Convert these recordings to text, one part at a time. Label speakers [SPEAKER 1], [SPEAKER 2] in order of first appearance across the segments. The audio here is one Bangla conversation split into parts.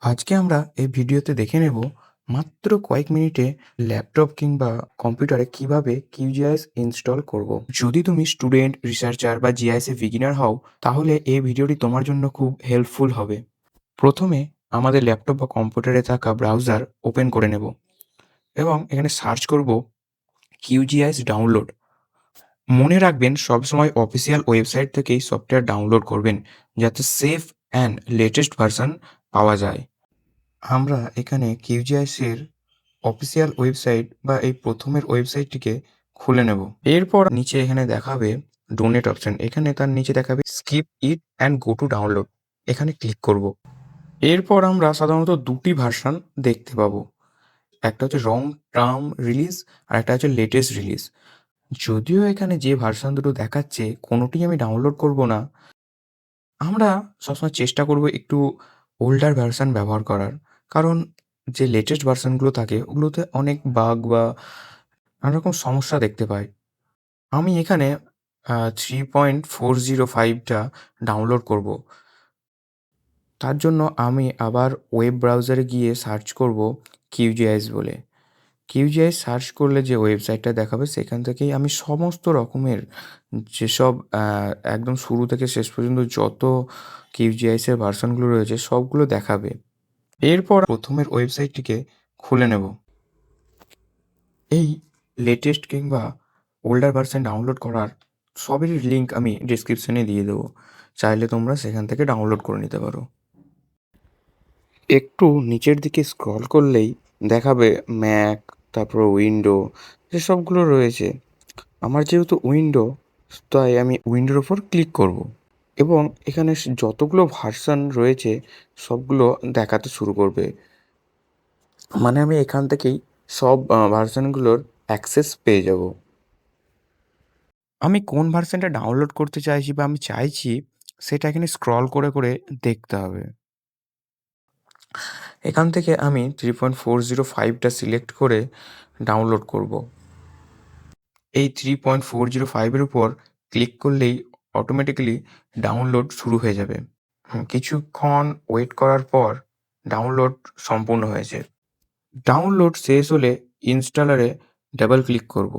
[SPEAKER 1] আজকে আমরা এই ভিডিওতে দেখে নেব মাত্র কয়েক মিনিটে ল্যাপটপ কিংবা কম্পিউটারে কিভাবে QGIS ইনস্টল করব। যদি তুমি স্টুডেন্ট, রিসার্চার বা GIS এ বিগিনার হও, তাহলে এই ভিডিওটি তোমার জন্য খুব হেল্পফুল হবে। প্রথমে আমাদের ল্যাপটপ বা কম্পিউটারে থাকা ব্রাউজার ওপেন করে নেব এবং এখানে সার্চ করব QGIS ডাউনলোড। মনে রাখবেন সবসময় অফিসিয়াল ওয়েবসাইট থেকেই সফটওয়্যার ডাউনলোড করবেন, যাতে সেফ অ্যান্ড লেটেস্ট ভার্সন পাওয়া যায়। আমরা এখানে QGIS এর অফিসিয়াল ওয়েবসাইট বা এই প্রথমের ওয়েবসাইটটিকে খুলে নেব। এরপর নিচে এখানে দেখাবে ডোনেট অপশন। এখানে তার নিচে দেখাবে skip it and go to download. এখানে ক্লিক করব। এরপর আমরা সাধারণত দুটি ভার্সন দেখতে পাবো। একটা হচ্ছে লং টার্ম রিলিজ আর একটা হচ্ছে লেটেস্ট রিলিজ। যদিও এখানে যে ভার্সন দুটো দেখাচ্ছে কোনোটি আমি ডাউনলোড করব না, আমরা সবসময় চেষ্টা করব একটু ওল্ডার ভার্সন ব্যবহার করার। কারণ যে লেটেস্ট ভার্সনগুলো থাকে ওগুলোতে অনেক বাগ বা নানা রকম সমস্যা দেখতে পাই। আমি এখানে 3.405 টা ডাউনলোড করব। তার জন্য আমি আবার ওয়েব ব্রাউজারে গিয়ে সার্চ করব QGIS বলে। QGIS সার্চ করলে যে ওয়েবসাইটটা দেখাবে সেখান থেকেই আমি সমস্ত রকমের যেসব একদম শুরু থেকে শেষ পর্যন্ত যত QGIS এর ভার্সনগুলো রয়েছে সবগুলো দেখাবে। এরপর প্রথমের ওয়েবসাইটটিকে খুলে নেব। এই লেটেস্ট কিংবা ওল্ডার ভার্সন ডাউনলোড করার সবেরই লিঙ্ক আমি ডেসক্রিপশনে দিয়ে দেবো। চাইলে তোমরা সেখান থেকে ডাউনলোড করে নিতে পারো। একটু নিচের দিকে স্ক্রল করলেই দেখাবে ম্যাক, তারপর উইন্ডো, যেসবগুলো রয়েছে। আমার যেহেতু উইন্ডো, তাই আমি উইন্ডোর ওপর ক্লিক করব এবং এখানে যতগুলো ভার্সন রয়েছে সবগুলো দেখাতে শুরু করবে। মানে আমি এখান থেকেই সব ভার্সনগুলোর অ্যাক্সেস পেয়ে যাব। আমি কোন ভার্সনটা ডাউনলোড করতে চাইছি বা আমি চাইছি সেটা এখানে স্ক্রল করে করে দেখতে হবে। এখান থেকে আমি 3.405 টা সিলেক্ট করে ডাউনলোড করব। এই 3.405 এর উপর ক্লিক করলেই অটোমেটিক্যালি ডাউনলোড শুরু হয়ে যাবে। কিছুক্ষণ ওয়েট করার পর ডাউনলোড সম্পূর্ণ হয়েছে। ডাউনলোড শেষ হলে ইনস্টলারে ডাবল ক্লিক করব।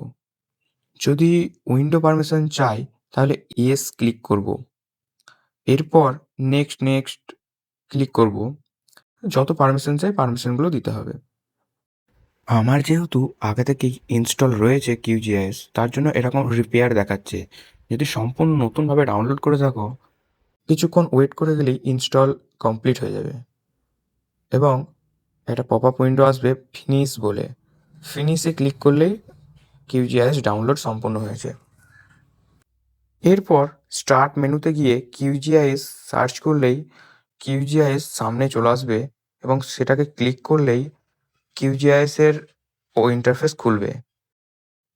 [SPEAKER 1] যদি উইন্ডো পারমিশন চাই তাহলে ইয়েস ক্লিক করব। এরপর নেক্সট ক্লিক করব। যত পারমিশন চাই পারমিশনগুলো দিতে হবে। আমার যেহেতু আগে থেকেই ইনস্টল রয়েছে QGIS, তার জন্য এরকম রিপেয়ার দেখাচ্ছে। যদি সম্পূর্ণ নতুনভাবে ডাউনলোড করে থাকো, কিছুক্ষণ ওয়েট করে গেলেই ইনস্টল কমপ্লিট হয়ে যাবে এবং একটা পপ আপ উইন্ডো আসবে ফিনিশ বলে। ফিনিশে ক্লিক করলেই QGIS ডাউনলোড সম্পূর্ণ হয়েছে। এরপর স্টার্ট মেনুতে গিয়ে QGIS সার্চ করলেই QGIS সামনে চলে আসবে এবং সেটাকে ক্লিক করলেই QGIS এর ইন্টারফেস খুলবে।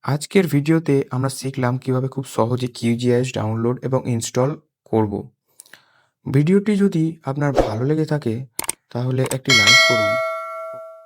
[SPEAKER 1] আজকের ভিডিওতে আমরা শিখলাম কিভাবে খুব সহজে QGIS ডাউনলোড এবং ইনস্টল করব। ভিডিওটি যদি আপনার ভালো লেগে থাকে তাহলে একটি লাইক করুন